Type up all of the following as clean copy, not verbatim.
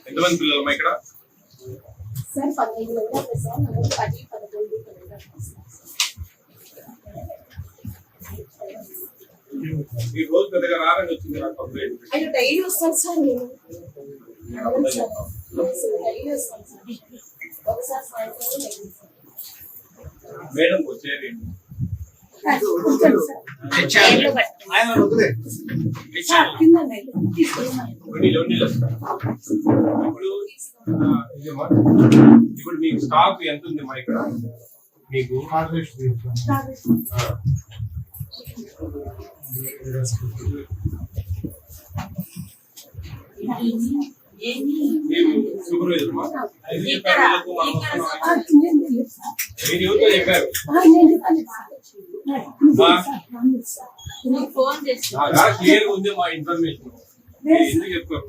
ఎంతమంది పిల్లలమ్మా ఇక్కడ? సార్ 15 మంది సార్. మనం 10, 11 ఈ రోజు పెద్దగా రారని వచ్చింది నాకు కంప్లైంట్. అయ్యో డైలీ వస్తాను సార్ నేను. డైలీ వస్తాను సార్. ఒకసారి సాయంత్రం మేడం వచ్చేది ఇప్పుడు మీకు స్టాక్ ఎంత ఉంది మా ఇక్కడ? మీకు సూపర్వైజర్ మీరు ఎవరితో చెప్పారు? క్లియర్ ఉంది మా ఇన్ఫర్మేషన్. ఎందుకు చెప్పారు?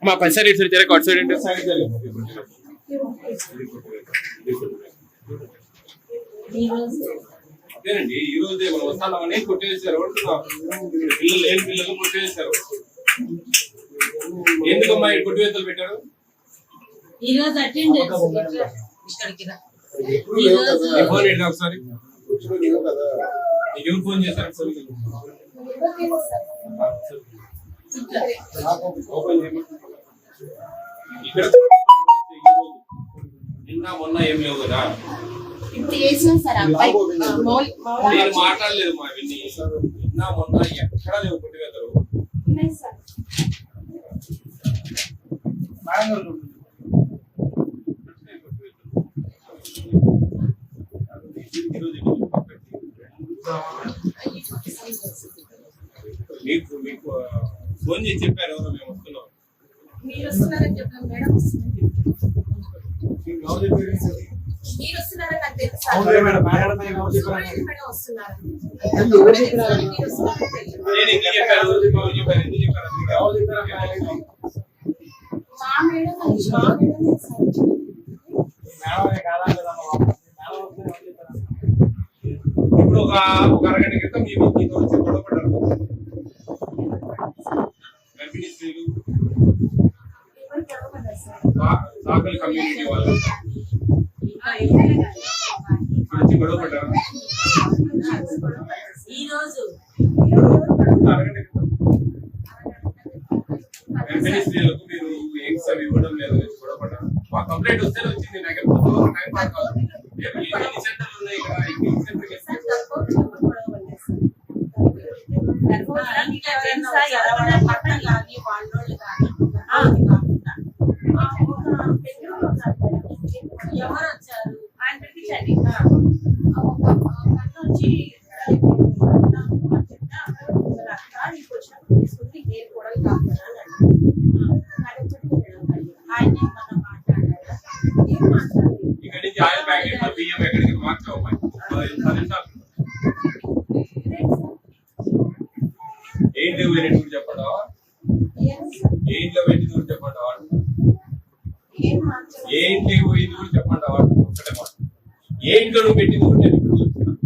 మా పంచాయతీ సైడ్ జరగ అవుట్ సైడ్ అంటే అదేనండి, ఈ రోజే మనం వస్తామని కొట్టేసారు. పిల్లలు లేని పిల్లలు కొట్టేసారు. ఎందుకమ్మా ఈ కొట్టివేతలు పెట్టారు? ఫోన్ ఏంటి ఒకసారి? ఎవరు ఫోన్ చేశారు? ఇక్కడ నిన్న మొన్న ఏం లేవు కదా? నేను మాట్లాడలేదు మా విన్ని. నిన్న మొన్న ఎక్కడా లేవు కొట్టివేతలు. మీకు మీకు ఫోన్ చేసి చెప్పారు ఎవరో మేము వస్తున్నాం. మీరు వస్తున్నారని చెప్పాను మేడం. మీరు వస్తున్నారని నాకు తెలుసు. నేను ఎందుకు చెప్పాను? ఎందుకు చెప్పారు? ఇప్పుడు ఒక అరగంట క్రితం మీ మీతో వచ్చి గొడవ పడ్డారు గర్భిణీ స్త్రీలు, సాకలి కమ్యూనిటీ వాళ్ళు వచ్చి గొడవ పడ్డారు. అరగంట క్రితం గర్భిణీ స్త్రీలకు మీరు ఎగ్స్ అవి ఇవ్వడం లేదు గొడవ పడ్డారు. మా కంప్లైంట్ వస్తే వచ్చింది. నాకు ఎప్పుడు టైం పాస్ కాదు. ఎన్ని సెంటర్లు ఉన్నాయి ఇక్కడ? ఎవరు వచ్చారు ఆయన పిలిపించండి. ఇక్కడ నుంచి ఆయిల్ ప్యాకెట్ బియ్యం ఎక్కడికి మార్చావు? ఏంటి వెరైటీ కూడా చెప్పండి. ఏంట్లో వెరైటీ కూడా చెప్పండి. ఏంటి ఇది కూడా చెప్పండి. ఒక్కటే మాట ఏంట్లో నువ్వు పెట్టింది కూడా నేను ఇప్పుడు చూస్తున్నాను.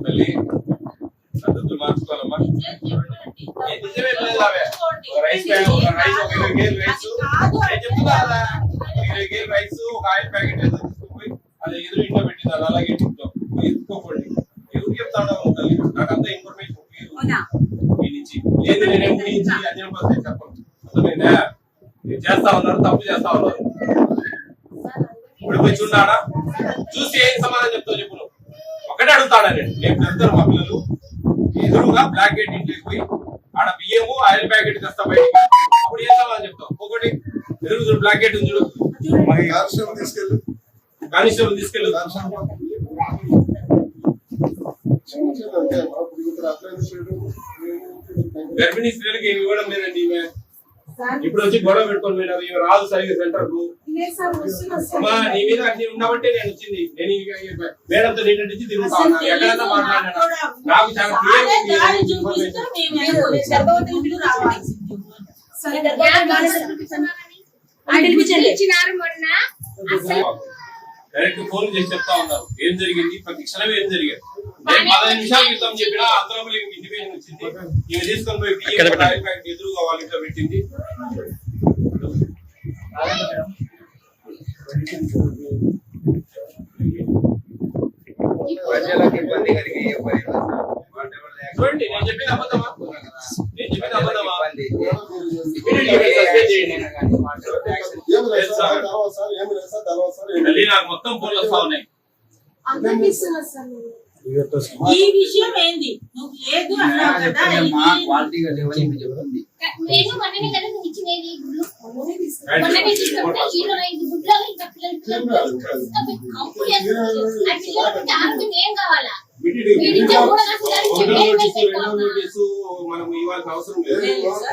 మళ్ళీ పద్ధతులు మార్చుకోవాలమ్మా. నిజమే రైస్ రైస్ ఒక 20 కేజీలు రైస్ చెప్తున్నా కదా. 20 కేజీలు రైస్ ఒక ఆయిల్ ప్యాకెట్ తీసుకుపోయి అది ఎదురు ఇంట్లో పెట్టింది. అది అలాగే ఇంట్లో ఎత్తుకోకండి. ఎవరు చెప్తాడో తల్లి నాకంతా ఇన్ఫర్మేషన్ ఈ నుంచి లేదు. నేను ఎప్పుడు నుంచి అంజన పద్ధతి చెప్పను. అర్థమైందా? మీరు చేస్తా ఉన్నారు, తప్పు చేస్తా ఉన్నారు. ఇప్పుడు పోయి చూడాడా చూసి ఏం సమాధానం చెప్తావు చెప్పు. నువ్వు ఒకటే అడుగుతాడా? నేను చెప్తాను మా పిల్లలు ఎదురుగా బ్లాక్ గేట్ ఇంట్లోకి పోయి ఆడ బియ్యము ఆయిల్ ప్యాకెట్ తెస్తా బయటికి. అప్పుడు ఏం సమాధానం చెప్తావు? ఒకటి ఎదురు బ్లాక్ గేట్ ఉంది చూడు. కానిస్టేబుల్ తీసుకెళ్ళు. గర్భిణీ స్త్రీలకు ఏమి ఇవ్వడం లేదండి. ఇప్పుడు వచ్చి గొడవ పెట్టుకోండి మేడం. ఇవి రాదు సరిగ్గా సెంటర్ కు. నీ మీద అన్ని ఉండబట్టే నేను వచ్చింది. నేను మేడంతో నీటి తిరుగుతా ఉన్నా. ఎక్కడన్నా మాట్లాడినా నాకు చాలా క్లియర్ మొన్న డైరెక్ట్ ఫోన్ చేసి చెప్తా ఉన్నారు ఏం జరిగింది, ప్రతి క్షణం ఏం జరిగింది. నేను 15 నిమిషాల క్రితం చెప్పినా అంతలో ఇంటిమేషన్ వచ్చింది. ఇవి తీసుకొని పోయి బియ్యం ఆయిల్ ప్యాకెట్ ఎదురుగా వాళ్ళ ఇంట్లో పెట్టింది. ప్రజలకు ఇబ్బంది కలిగి చూడండి, నేను చెప్పిన అబద్ధమా? నేను చెప్పిన అబద్ధమా? మళ్ళీ నాకు మొత్తం ఫోన్లు వస్తా ఉన్నాయి. అందరికి ఇస్తున్నారు సార్ నేను. ఈ విషయం ఏంది నువ్వు లేదు అన్నావు కదా ఇది క్వాలిటీగా లేవని చెప్తుంది. నేను మొన్ననే కదా నువ్వు ఇచ్చినది ఈ గుడ్లు. మొన్ననే తీసుకున్నాను. మొన్ననే తీసుకుంటే ఈలో ఐదు గుడ్లు ఇంకా పిల్లలు కంపు చేస్తుంది. ఆ పిల్లలకి ఆరోగ్యం ఏం కావాలా? వీడిచ్చే కూడా మనం ఇవ్వాల్సిన అవసరం లేదు.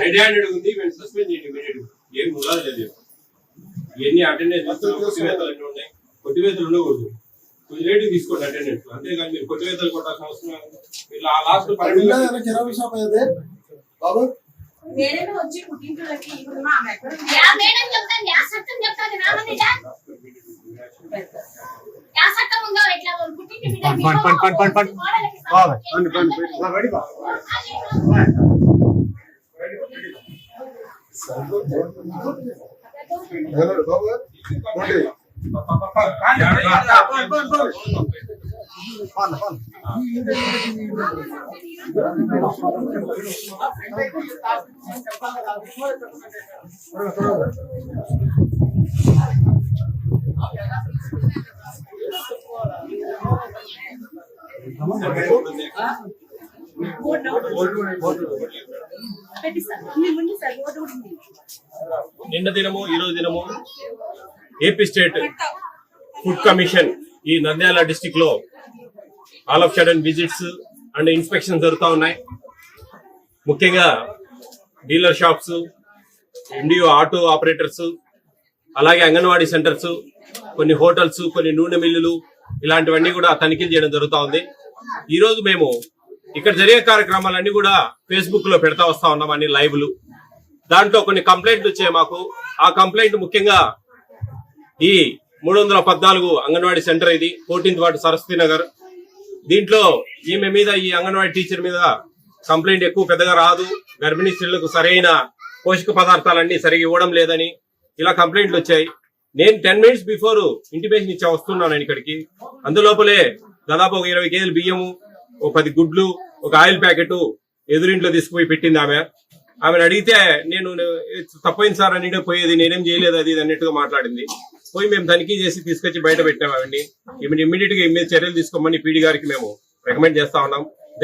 రెడ్ హ్యాండెడ్ ఉంది, మేము సస్పెండ్ చేయండి ఇమీడియట్. ఏం ములాలు లేదు. ఎన్ని అటెండెన్స్ కొట్టివేతలు అన్నీ ఉన్నాయి. కొట్టివేతలు ఉండకూడదు. కొంచెం రేటు తీసుకోండి అటెండెన్స్. అంతేగాని మీరు కొట్టివేతలు కొట్టాల్సిన అవసరం లేదు. ఇట్లా లాస్ట్ బాబు నేనే వచ్చి పుట్టింటికి ఇప్పుడు మా ఆమె ఎక్కడ ఉంది? యా మేడం చెప్తాను, యా సత్యం చెప్తాను రామనిట. యా సత్యం ఉందో ఇట్లా పుట్టింటి బిడ్డ పెట్టిస్తాను మీ ముందు సార్ ఓటు కూడా ఉంది. నిన్న దినము ఈ రోజు దినము ఏపీ స్టేట్ ఫుడ్ కమిషన్ ఈ నంద్యాల డిస్టిక్ లో all of sudden visits and inspection జరుగుతూ ఉన్నాయి. ముఖ్యంగా డీలర్ షాప్స్, ఇండియో ఆటో ఆపరేటర్స్, అలాగే అంగన్వాడీ సెంటర్స్, కొన్ని హోటల్స్, కొన్ని నూనె మిల్లులు ఇలాంటివన్నీ కూడా తనిఖీలు చేయడం జరుగుతూ ఉంది. ఈ రోజు మేము ఇక్కడ జరిగే కార్యక్రమాలన్నీ కూడా ఫేస్బుక్ లో పెడతా వస్తా ఉన్నాం, అన్ని లైవ్లు. దాంట్లో కొన్ని కంప్లైంట్లు వచ్చాయి మాకు. ఆ కంప్లైంట్ ముఖ్యంగా ఈ 314 అంగన్వాడీ సెంటర్, ఇది 14th వార్డు సరస్వతి నగర్. దీంట్లో ఈమె మీద, ఈ అంగన్వాడీ టీచర్ మీద కంప్లైంట్ ఎక్కువ పెద్దగా రాదు, గర్భిణీ స్త్రీలకు సరైన పోషక పదార్థాలన్నీ సరిగా ఇవ్వడం లేదని ఇలా కంప్లైంట్లు వచ్చాయి. నేను 10 minutes బిఫోర్ ఇంటిమేషన్ ఇచ్చా వస్తున్నాను నేను ఇక్కడికి. అందులోపలే దాదాపు ఒక 20 కేజీలు బియ్యము, ఒక 10 గుడ్లు, ఒక ఆయిల్ ప్యాకెట్ ఎదురింట్లో తీసుకుపోయి పెట్టింది ఆమె. ఆమెను అడిగితే నేను తప్పైంది సార్ అని పోయేది, నేనేం చేయలేదు అది అన్నట్టుగా మాట్లాడింది. పోయి మేము తనిఖీ చేసి తీసుకొచ్చి బయట పెట్టాము అవన్నీ. ఇమ్మీడియట్ గా చర్యలు తీసుకోమని పీడీ గారికి మేము రికమెండ్ చేస్తా ఉన్నాం.